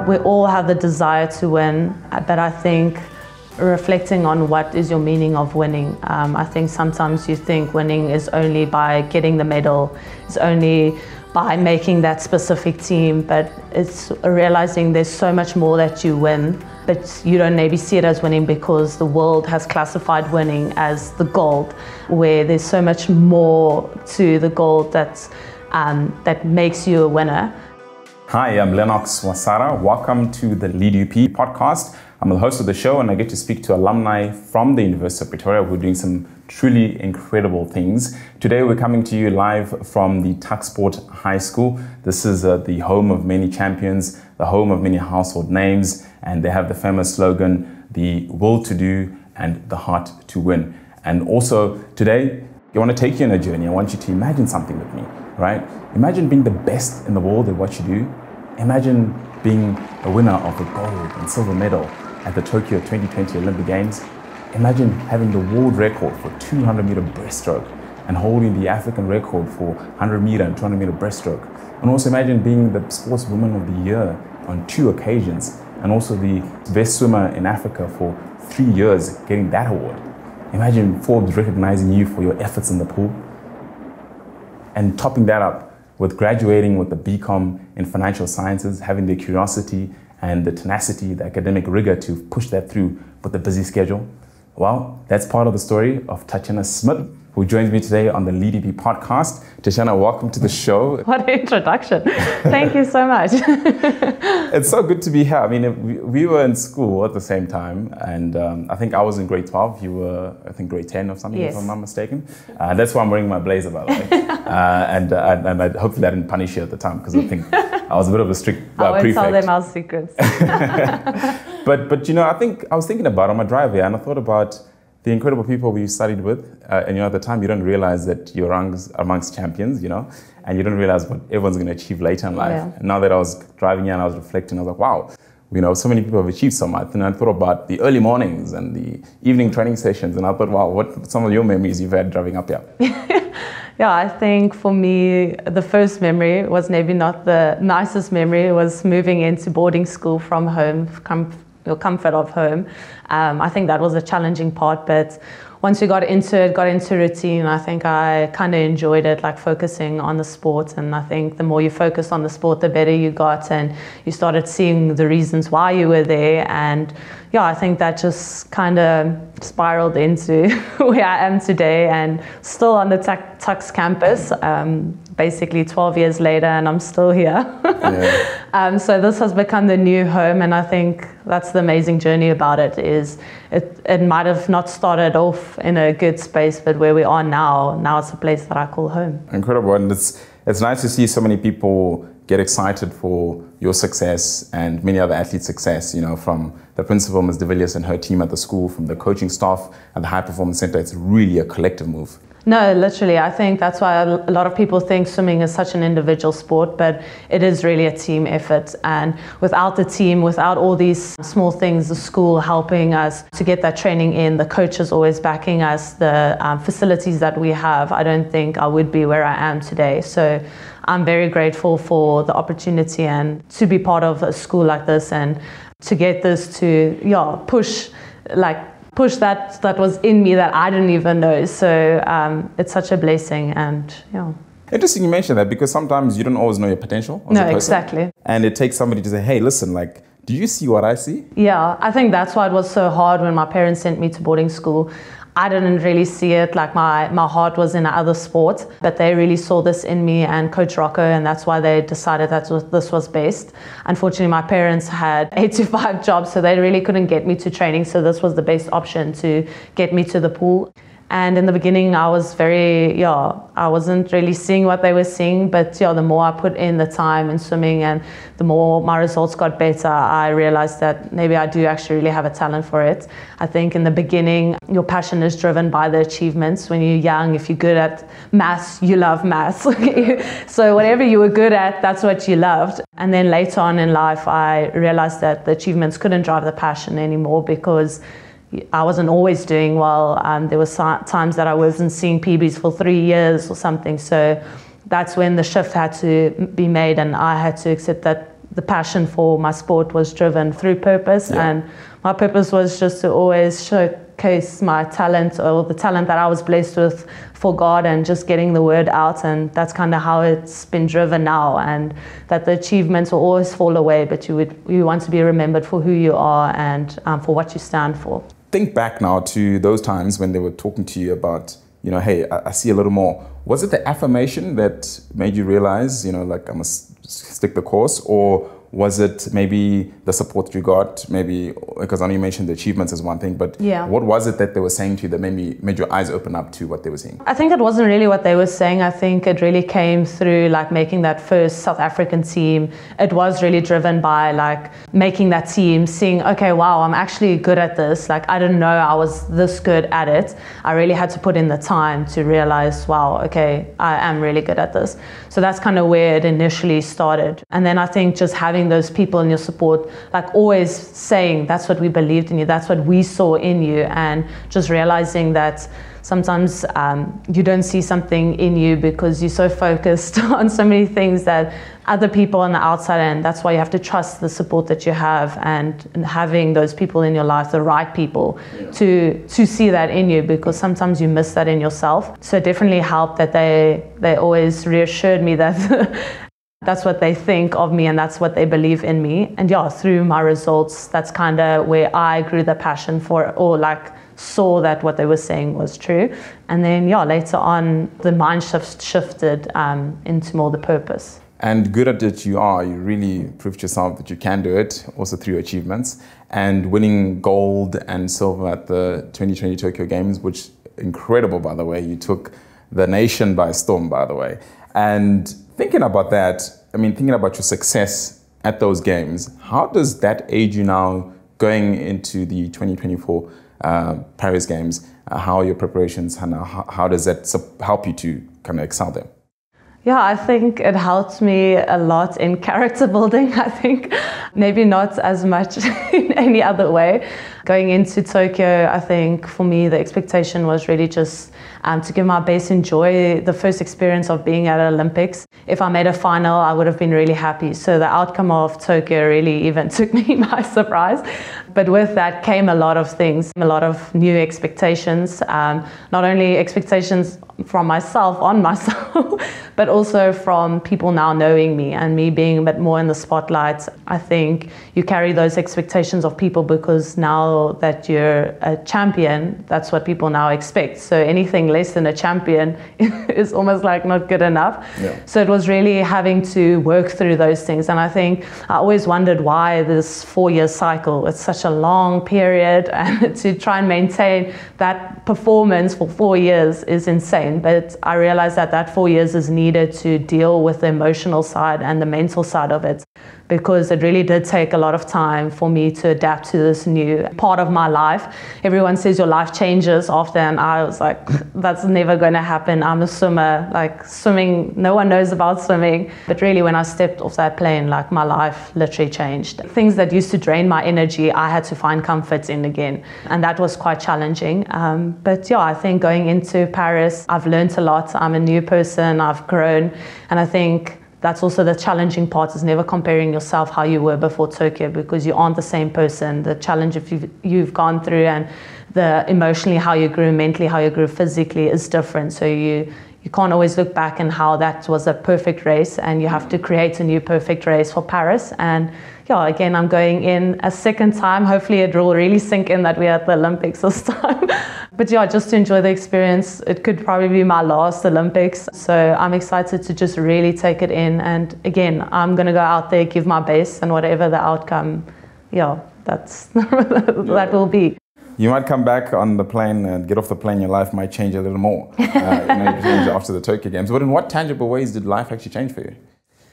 We all have the desire to win, but I think reflecting on what is your meaning of winning. I think sometimes you think winning is only by getting the medal, it's only by making that specific team, but it's realizing there's so much more that you win, but you don't maybe see it as winning because the world has classified winning as the gold, where there's so much more to the gold that makes you a winner. Hi, I'm Lennox Wasara. Welcome to the LeadUP Podcast. I'm the host of the show and I get to speak to alumni from the University of Pretoria who are doing some truly incredible things. Today we're coming to you live from the Tucksport High School. This is the home of many champions, the home of many household names, and they have the famous slogan, the will to do and the heart to win. And also today, I want to take you on a journey. I want you to imagine something with me, right? Imagine being the best in the world at what you do. Imagine being a winner of the gold and silver medal at the Tokyo 2020 Olympic Games. Imagine having the world record for 200-meter breaststroke and holding the African record for 100-meter and 200-meter breaststroke. And also imagine being the sportswoman of the year on 2 occasions and also the best swimmer in Africa for 3 years, getting that award. Imagine Forbes recognizing you for your efforts in the pool. And topping that up with graduating with the BCom in Financial Sciences, having the curiosity and the tenacity, the academic rigor to push that through with a busy schedule. Well, that's part of the story of Tatjana Smith, who joins me today on the LeadUP Podcast. Tatjana, welcome to the show. What an introduction. Thank you so much. It's so good to be here. I mean, we were in school at the same time, and I think I was in grade 12. You were, I think, grade 10 or something, yes, if I'm not mistaken. That's why I'm wearing my blazer, by the way. And hopefully I didn't punish you at the time, because I think I was a bit of a strict prefect. I won't tell them our secrets. But you know, I was thinking about on my drive here, and I thought about the incredible people we studied with, and at the time you don't realize that you're amongst champions, and you don't realize what everyone's going to achieve later in life. Yeah. And now that I was driving here and I was reflecting, I was like, wow, so many people have achieved so much. And I thought about the early mornings and the evening training sessions, and I thought, wow, what some of your memories you've had driving up here? Yeah, I think for me, the first memory was maybe not the nicest memory. It was moving into boarding school from home, your comfort of home. I think that was a challenging part, but once we got into routine, I think I kind of enjoyed it, like focusing on the sport. And I think the more you focus on the sport, the better you got, and you started seeing the reasons why you were there. And yeah, I think that just kind of spiraled into where I am today, and still on the Tux campus, basically 12 years later, and I'm still here. Yeah. So this has become the new home, and I think that's the amazing journey about it, is it might have not started off in a good space, but where we are now it's a place that I call home. Incredible, and it's nice to see so many people get excited for your success and many other athletes' success, from the principal, Ms. De Villiers, and her team at the school, from the coaching staff at the High Performance Center. It's really a collective move. No, literally. I think that's why a lot of people think swimming is such an individual sport, but it is really a team effort. And without the team, without all these small things, the school helping us to get that training in, the coaches always backing us, the facilities that we have, I don't think I would be where I am today. So I'm very grateful for the opportunity and to be part of a school like this, and to get this to push that was in me that I didn't even know. So it's such a blessing, and Interesting you mentioned that, because sometimes you don't always know your potential as a person. Exactly. And it takes somebody to say, hey, listen, do you see what I see? Yeah, I think that's why it was so hard when my parents sent me to boarding school. I didn't really see it, like my heart was in other sports, but they really saw this in me, and Coach Rocco, and that's why they decided that this was best. Unfortunately, my parents had 8-to-5 jobs, so they really couldn't get me to training, so this was the best option to get me to the pool. And in the beginning, I was I wasn't really seeing what they were seeing, but the more I put in the time in swimming and the more my results got better, I realized that maybe I do actually really have a talent for it. I think in the beginning, your passion is driven by the achievements. When you're young, if you're good at maths, you love maths. So whatever you were good at, that's what you loved. And then later on in life, I realized that the achievements couldn't drive the passion anymore, because I wasn't always doing well. There were times that I wasn't seeing PBs for 3 years or something. So that's when the shift had to be made, and I had to accept that the passion for my sport was driven through purpose, and my purpose was just to always showcase my talent, or the talent that I was blessed with, for God, and just getting the word out. And that's kind of how it's been driven now, and that the achievements will always fall away, but you want to be remembered for who you are and for what you stand for. Think back now to those times when they were talking to you about, hey, I see a little more. Was it the affirmation that made you realize, like, I must stick the course? Or was it maybe the support that you got? Maybe, because I know you mentioned the achievements as one thing, but what was it that they were saying to you that maybe made your eyes open up to what they were saying? I think it wasn't really what they were saying. I think it really came through like making that first South African team. It was really driven by like making that team, seeing, okay, wow, I'm actually good at this. Like, I didn't know I was this good at it. I really had to put in the time to realize, wow, okay, I am really good at this. So that's kind of where it initially started. And then I think just having those people in your support, like always saying, that's what we believed in you, that's what we saw in you, and just realizing that sometimes you don't see something in you because you're so focused on so many things that other people on the outside, and that's why you have to trust the support that you have, and having those people in your life, the right people, to see that in you, because sometimes you miss that in yourself. So it definitely helped that they always reassured me that that's what they think of me and that's what they believe in me. And through my results, that's kind of where I grew the passion for it, or like saw that what they were saying was true. And then later on, the mind shifted into more the purpose. And good at it you are. You really proved yourself that you can do it, also through your achievements. And winning gold and silver at the 2020 Tokyo Games, which incredible, by the way. You took the nation by storm, by the way. And thinking about that, thinking about your success at those games, how does that aid you now going into the 2024 Paris Games? How are your preparations, and how does that help you to kind of excel there? Yeah, I think it helped me a lot in character building. I think maybe not as much in any other way. Going into Tokyo, I think for me, the expectation was really just to give my best, enjoy the first experience of being at Olympics. If I made a final, I would have been really happy. So the outcome of Tokyo really even took me by surprise. But with that came a lot of things, a lot of new expectations, not only expectations from myself, on myself, but also from people now knowing me and me being a bit more in the spotlight. I think you carry those expectations of people because now that you're a champion, that's what people now expect. So anything less than a champion is almost like not good enough. So it was really having to work through those things. And I think I always wondered why this 4-year cycle, it's such a long period, and to try and maintain that performance for 4 years is insane. But I realized that 4 years is needed to deal with the emotional side and the mental side of it, because it really did take a lot of time for me to adapt to this new part of my life. Everyone says your life changes after, and I was like, that's never going to happen. I'm a swimmer, like swimming, no one knows about swimming. But really when I stepped off that plane, like my life literally changed. Things that used to drain my energy, I had to find comfort in again. And that was quite challenging. But I think going into Paris, I've learned a lot. I'm a new person, I've grown. And I think that's also the challenging part, is never comparing yourself how you were before Tokyo, because you aren't the same person. The challenge you've gone through, and the emotionally how you grew, mentally how you grew, physically is different. So you can't always look back and how that was a perfect race, and you have to create a new perfect race for Paris. And again, I'm going in a second time. Hopefully it will really sink in that we're at the Olympics this time. But just to enjoy the experience. It could probably be my last Olympics. So I'm excited to just really take it in. And again, I'm going to go out there, give my best, and whatever the outcome, that's that will be. You might come back on the plane and get off the plane, your life might change a little more after the Tokyo Games. But in what tangible ways did life actually change for you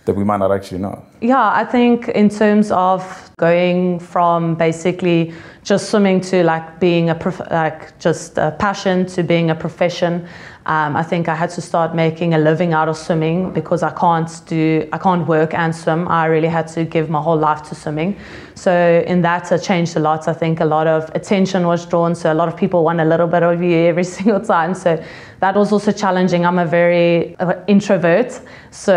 that we might not actually know? I think in terms of going from basically just swimming to like being just a passion to being a profession. I think I had to start making a living out of swimming, because I can't work and swim. I really had to give my whole life to swimming. So in that, it changed a lot. I think a lot of attention was drawn. So a lot of people want a little bit of you every single time. So that was also challenging. I'm a very introvert, so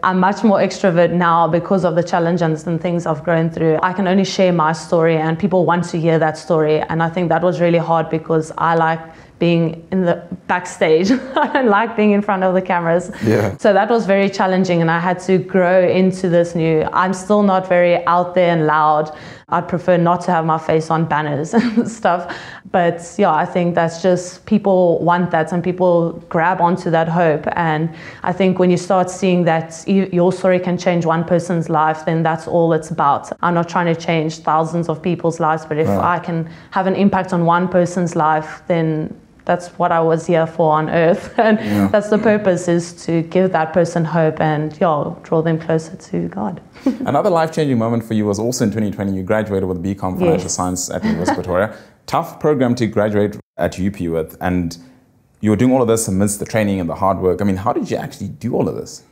I'm much more extrovert now because of the challenges and things I've grown through. I can only share my story and people want to hear that story, and I think that was really hard because I like being in the backstage. I don't like being in front of the cameras. Yeah. So that was very challenging, and I had to grow into this new. I'm still not very out there and loud. I'd prefer not to have my face on banners and stuff. But yeah, I think that's just, people want that and people grab onto that hope. And I think when you start seeing that your story can change one person's life, then that's all it's about. I'm not trying to change thousands of people's lives, but if I can have an impact on one person's life, then that's what I was here for on earth. And that's the purpose, is to give that person hope and draw them closer to God. Another life-changing moment for you was also in 2020. You graduated with BCom Financial Sciences at the University of Pretoria. Tough program to graduate at UP with, and you were doing all of this amidst the training and the hard work. I mean, how did you actually do all of this?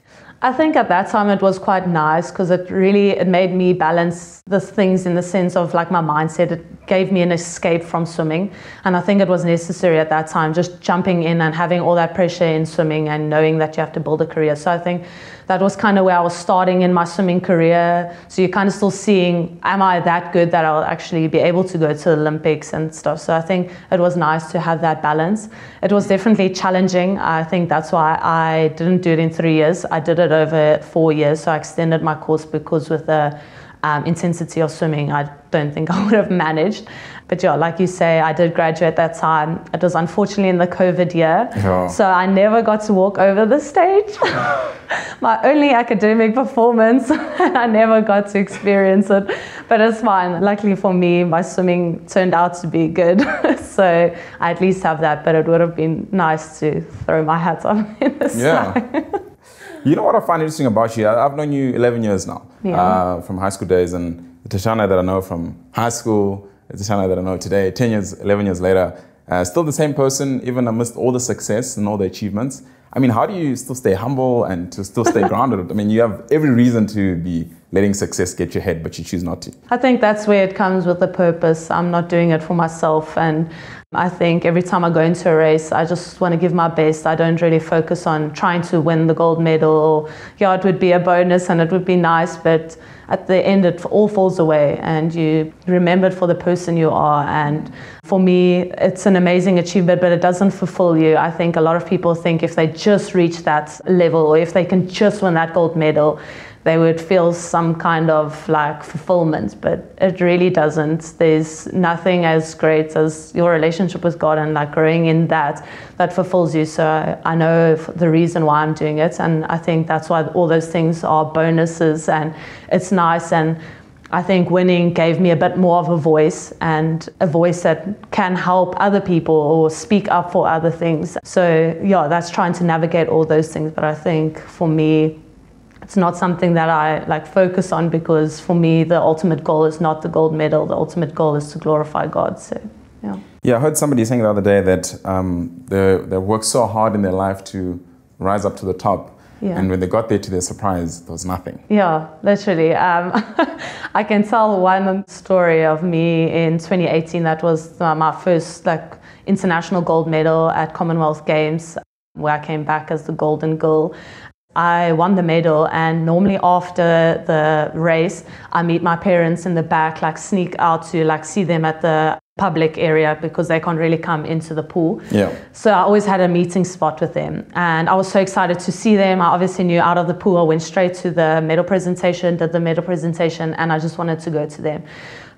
I think at that time it was quite nice because it made me balance the things in the sense of like my mindset. It gave me an escape from swimming, and I think it was necessary at that time, just jumping in and having all that pressure in swimming and knowing that you have to build a career. So I think that was kind of where I was starting in my swimming career. So you're kind of still seeing, am I that good that I'll actually be able to go to the Olympics and stuff? So I think it was nice to have that balance. It was definitely challenging. I think that's why I didn't do it in 3 years. I did it over 4 years. So I extended my course because with the intensity of swimming, I don't think I would have managed. But yeah, like you say, I did graduate that time. It was unfortunately in the COVID year. So I never got to walk over the stage. My only academic performance, and I never got to experience it. But it's fine. Luckily for me, my swimming turned out to be good. So I at least have that, but it would have been nice to throw my hat on in the sky. You know what I find interesting about you? I've known you 11 years now, from high school days, and the Tatjana that I know from high school, the Tatjana that I know today, 10 years, 11 years later, still the same person, even amidst all the success and all the achievements. I mean, how do you still stay humble and to still stay grounded? I mean, you have every reason to be letting success get your head, but you choose not to. I think that's where it comes with the purpose. I'm not doing it for myself, and I think every time I go into a race, I just want to give my best. I don't really focus on trying to win the gold medal. Yeah, it would be a bonus and it would be nice, but at the end it all falls away and you remembered for the person you are. And for me, it's an amazing achievement, but it doesn't fulfill you. I think a lot of people think if they just reach that level, or if they can just win that gold medal, they would feel some kind of like fulfillment, but it really doesn't. There's nothing as great as your relationship with God and like growing in that fulfills you. So I know the reason why I'm doing it, and I think that's why all those things are bonuses, and it's nice. And I think winning gave me a bit more of a voice, and a voice that can help other people or speak up for other things. So yeah, that's trying to navigate all those things. But I think for me, it's not something that I like focus on, because for me the ultimate goal is not the gold medal. The ultimate goal is to glorify God. So yeah, I heard somebody saying the other day that they worked so hard in their life to rise up to the top, and when they got there, to their surprise, there was nothing. Yeah, literally. I can tell one story of me in 2018. That was my first like international gold medal at Commonwealth Games, where I came back as the golden girl. I won the medal, and normally after the race, I meet my parents in the back, like sneak out to like see them at the public area because they can't really come into the pool. So I always had a meeting spot with them, and I was so excited to see them. I obviously knew out of the pool, I went straight to the medal presentation, did the medal presentation, and I just wanted to go to them.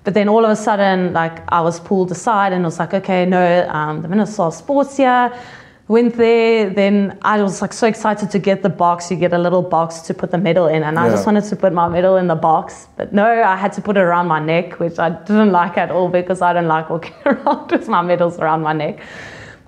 But then all of a sudden, like I was pulled aside and it was like, okay, no, the Minister of Sports here. Went there, then I was like so excited to get the box. You get a little box to put the medal in, and I just wanted to put my medal in the box. But no, I had to put it around my neck, which I didn't like at all, because I don't like walking around with my medals around my neck.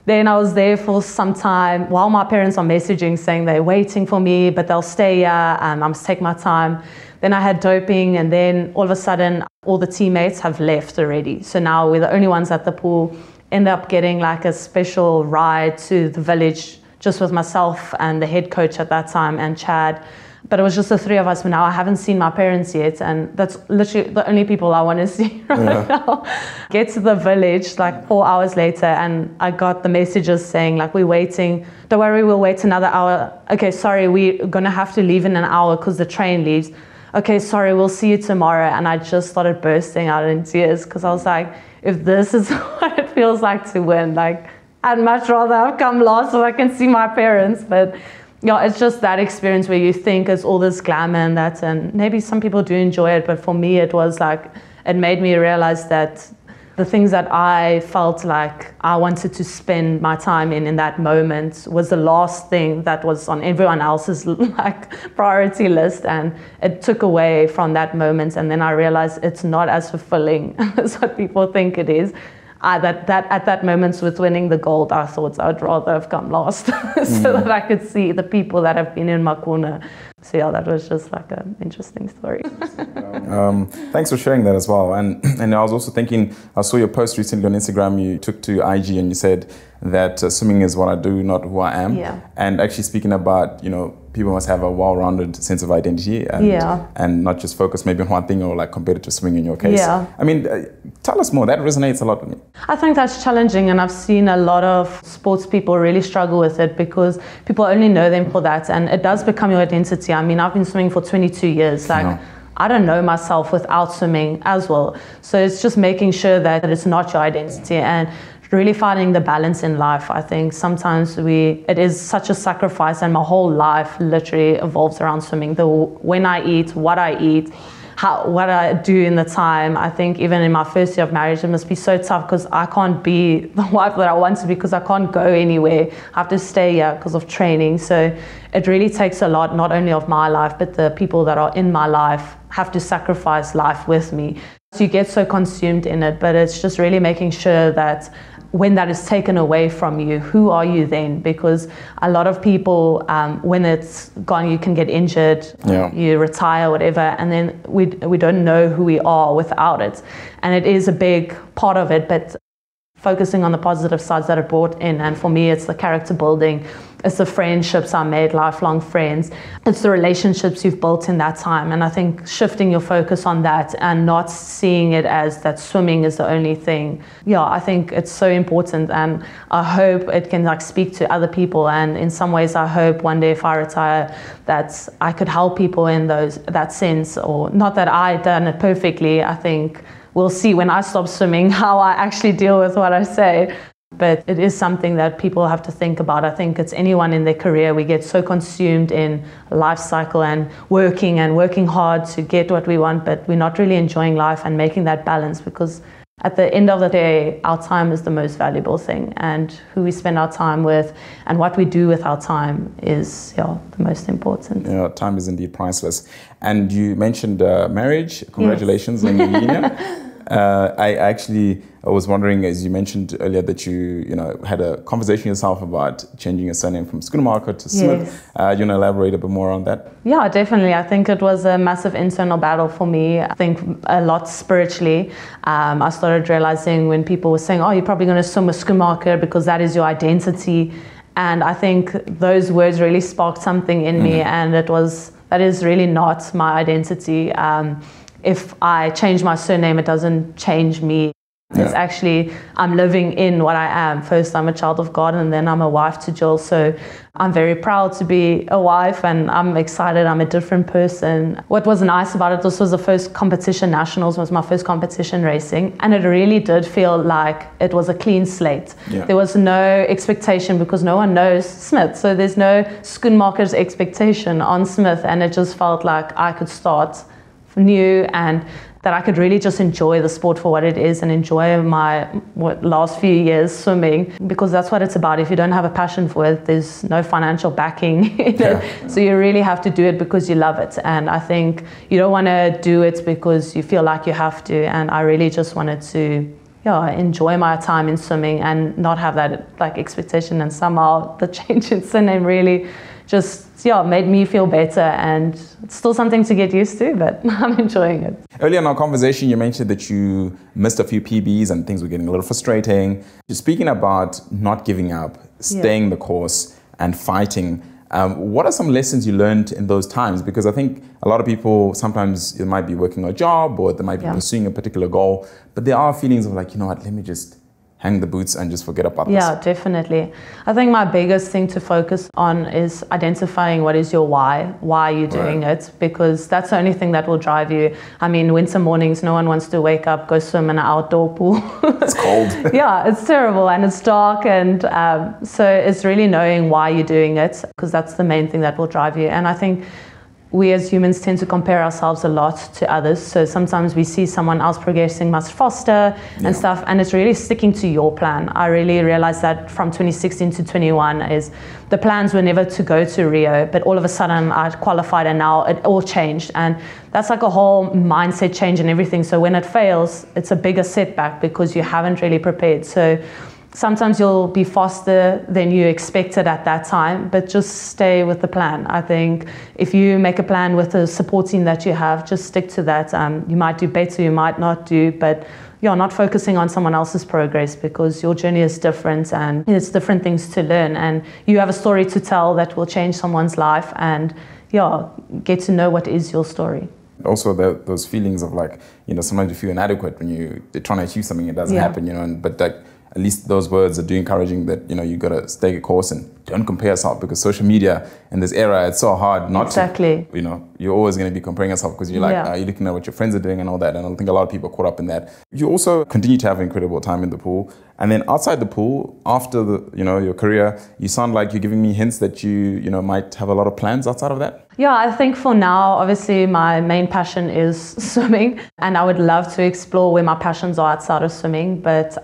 Then I was there for some time while my parents are messaging saying they're waiting for me, but they'll stay here, and I must take my time. Then I had doping, and then all of a sudden all the teammates have left already. So now we're the only ones at the pool. End up getting like a special ride to the village just with myself and the head coach at that time and Chad. But it was just the three of us. But now I haven't seen my parents yet, and that's literally the only people I want to see right now. Get to the village like 4 hours later, and I got the messages saying like, we're waiting. Don't worry, we'll wait another hour. Okay, sorry, we're gonna have to leave in an hour because the train leaves. Okay, sorry, we'll see you tomorrow. And I just started bursting out in tears because I was like, if this is what it feels like to win, like I'd much rather have come last so I can see my parents. But yeah, it's just that experience where you think it's all this glamour and that, and maybe some people do enjoy it, but for me it was like, it made me realize that the things that I felt like I wanted to spend my time in that moment was the last thing that was on everyone else's like priority list, and it took away from that moment. And then I realized it's not as fulfilling as what people think it is. That at that moment with winning the gold, I thought I'd rather have come last so that I could see the people that have been in my corner. So yeah, that was just like an interesting story. Thanks for sharing that as well. And I was also thinking, I saw your post recently on Instagram. You took to IG and you said that swimming is what I do, not who I am. Yeah. And actually speaking about, people must have a well-rounded sense of identity and not just focus maybe on one thing or like competitive swimming in your case. Yeah. I mean, tell us more. That resonates a lot with me. I think that's challenging, and I've seen a lot of sports people really struggle with it because people only know them for that, and it does become your identity. I mean, I've been swimming for 22 years. I don't know myself without swimming as well. So it's just making sure that it's not your identity and really finding the balance in life. I think sometimes it is such a sacrifice, and my whole life literally evolves around swimming. When I eat, what I eat, what I do in the time. I think even in my first year of marriage, it must be so tough because I can't be the wife that I want to be because I can't go anywhere. I have to stay here because of training. So it really takes a lot, not only of my life, but the people that are in my life have to sacrifice life with me. So you get so consumed in it, but it's just really making sure that when that is taken away from you, who are you then? Because a lot of people, when it's gone, you can get injured, you retire, whatever, and then we don't know who we are without it. And it is a big part of it, but focusing on the positive sides that are brought in. And for me, it's the character building. It's the friendships I made, lifelong friends. It's the relationships you've built in that time. And I think shifting your focus on that and not seeing it as that swimming is the only thing. Yeah, I think it's so important. And I hope it can speak to other people. And in some ways, I hope one day if I retire, that I could help people in that sense. Or not that I done it perfectly. I think we'll see when I stop swimming how I actually deal with what I say. But it is something that people have to think about. I think it's anyone in their career. We get so consumed in life cycle and working hard to get what we want, but we're not really enjoying life and making that balance, because at the end of the day, our time is the most valuable thing, and who we spend our time with and what we do with our time is the most important. Yeah, time is indeed priceless. And you mentioned marriage. Congratulations on your union. I was wondering, as you mentioned earlier, that you had a conversation yourself about changing your surname from Schoenmaker to Smith. Yes. You want to elaborate a bit more on that? Yeah, definitely. I think it was a massive internal battle for me. I think a lot spiritually. I started realizing when people were saying, "Oh, you're probably going to swim with Schoenmaker because that is your identity," and I think those words really sparked something in me, and that is really not my identity. If I change my surname, it doesn't change me. It's actually, I'm living in what I am. First, I'm a child of God, and then I'm a wife to Jill. So I'm very proud to be a wife, and I'm excited. I'm a different person. What was nice about it, this was the first competition, nationals was my first competition racing, and it really did feel like it was a clean slate. Yeah. There was no expectation because no one knows Smith. So there's no Schoenmaker's expectation on Smith, and it just felt like I could start new and that I could really just enjoy the sport for what it is and enjoy my last few years swimming, because that's what it's about. If you don't have a passion for it, there's no financial backing in it. So you really have to do it because you love it. And I think you don't want to do it because you feel like you have to. And I really just wanted to enjoy my time in swimming and not have that expectation. And somehow the change in surname really just made me feel better, and it's still something to get used to, but I'm enjoying it. Earlier in our conversation, you mentioned that you missed a few PBs and things were getting a little frustrating. You're speaking about not giving up, staying the course and fighting. What are some lessons you learned in those times? Because I think a lot of people, sometimes they might be working a job or they might be pursuing a particular goal, but there are feelings of like, you know what, let me just hang the boots and just forget about this. Yeah, definitely. I think my biggest thing to focus on is identifying what is your why. Why are you doing it? Because that's the only thing that will drive you. I mean, winter mornings, no one wants to wake up, go swim in an outdoor pool. It's cold. Yeah, it's terrible and it's dark. And so it's really knowing why you're doing it, because that's the main thing that will drive you. And I think we as humans tend to compare ourselves a lot to others. So sometimes we see someone else progressing much faster and stuff, and it's really sticking to your plan. I really realized that from 2016 to 21 is the plans were never to go to Rio, but all of a sudden I qualified and now it all changed. And that's like a whole mindset change and everything. So when it fails, it's a bigger setback because you haven't really prepared. So sometimes you'll be faster than you expected at that time, but just stay with the plan. I think if you make a plan with the support team that you have, just stick to that. You might do better, you might not do, but you're not focusing on someone else's progress because your journey is different and it's different things to learn. And you have a story to tell that will change someone's life, and get to know what is your story. Also, those feelings of like, sometimes you feel inadequate when you're trying to achieve something, it doesn't happen, but like, at least those words are doing encouraging that, you got to stay a course and don't compare yourself, because social media in this era, it's so hard not to, you're always going to be comparing yourself because you're like, you're looking at what your friends are doing and all that. And I think a lot of people are caught up in that. You also continue to have an incredible time in the pool. And then outside the pool, after your career, you sound like you're giving me hints that you might have a lot of plans outside of that. Yeah, I think for now, obviously my main passion is swimming, and I would love to explore where my passions are outside of swimming. But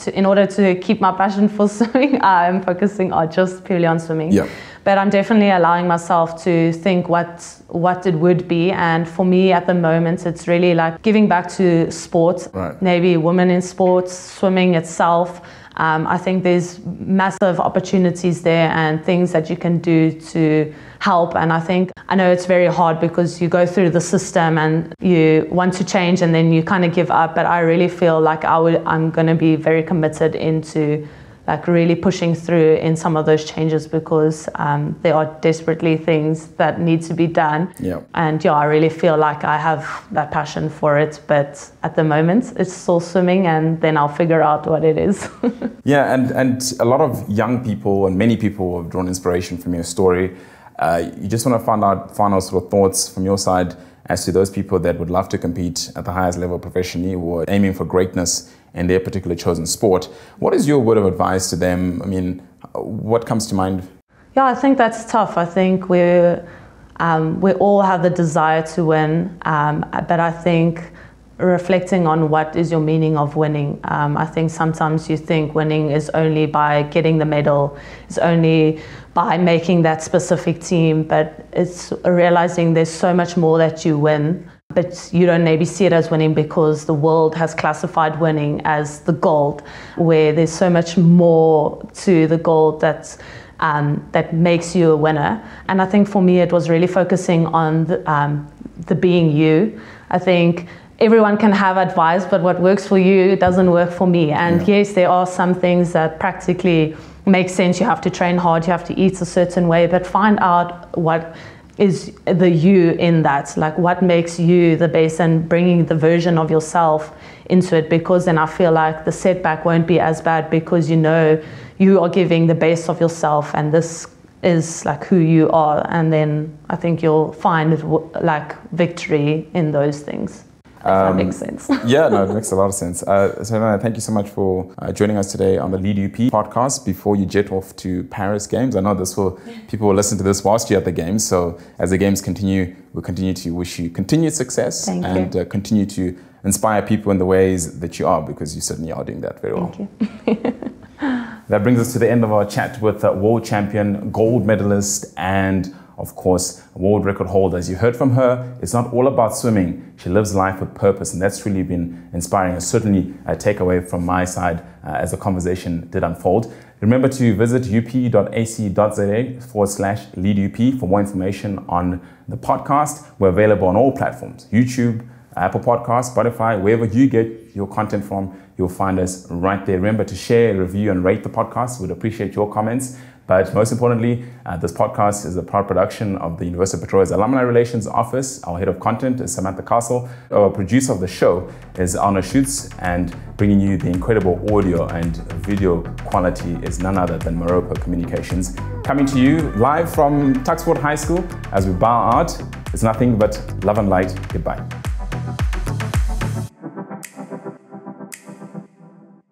in order to keep my passion for swimming, I'm focusing on just purely on swimming. Yeah. But I'm definitely allowing myself to think what it would be. And for me at the moment, it's really like giving back to sport, maybe women in sports, swimming itself. I think there's massive opportunities there and things that you can do to help. And I know it's very hard because you go through the system and you want to change and then you kind of give up. But I really feel like I'm going to be very committed into like really pushing through in some of those changes, because there are desperately things that need to be done. Yeah. And I really feel like I have that passion for it, but at the moment it's still swimming, and then I'll figure out what it is. Yeah, and a lot of young people and many people have drawn inspiration from your story. You just want to find out final sort of thoughts from your side as to those people that would love to compete at the highest level professionally, who are aiming for greatness in their particular chosen sport. What is your word of advice to them? I mean, what comes to mind? Yeah, I think that's tough. I think we all have the desire to win, but I think reflecting on what is your meaning of winning. I think sometimes you think winning is only by getting the medal, it's only by making that specific team, but it's realizing there's so much more that you win, but you don't maybe see it as winning because the world has classified winning as the gold, where there's so much more to the gold that makes you a winner. And I think for me, it was really focusing on the being you. I think everyone can have advice, but what works for you doesn't work for me. And yes, there are some things that practically make sense. You have to train hard, you have to eat a certain way, but find out what is the you in that, like what makes you the best, and bringing the version of yourself into it, because then I feel like the setback won't be as bad, because you are giving the best of yourself and this is like who you are, and then I think you'll find like victory in those things. If that makes sense. Yeah, no, it makes a lot of sense. So thank you so much for joining us today on the LeadUP podcast before you jet off to Paris Games. I know people will listen to this whilst you're at the games. So as the games continue, we'll continue to wish you continued success and continue to inspire people in the ways that you are, because you certainly are doing that very well. Thank you. That brings us to the end of our chat with world champion, gold medalist, and of course, world record holder. As you heard from her, it's not all about swimming. She lives life with purpose, and that's really been inspiring, and certainly a takeaway from my side as the conversation did unfold. Remember to visit up.ac.za/LeadUP for more information on the podcast. We're available on all platforms: YouTube, Apple Podcasts, Spotify, wherever you get your content from, you'll find us right there. Remember to share, review, and rate the podcast. We'd appreciate your comments. But most importantly, this podcast is a proud production of the University of Pretoria's Alumni Relations Office. Our head of content is Samantha Castle. Our producer of the show is Anna Schutz, and bringing you the incredible audio and video quality is none other than Maropo Communications. Coming to you live from Tuxford High School as we bow out. It's nothing but love and light. Goodbye.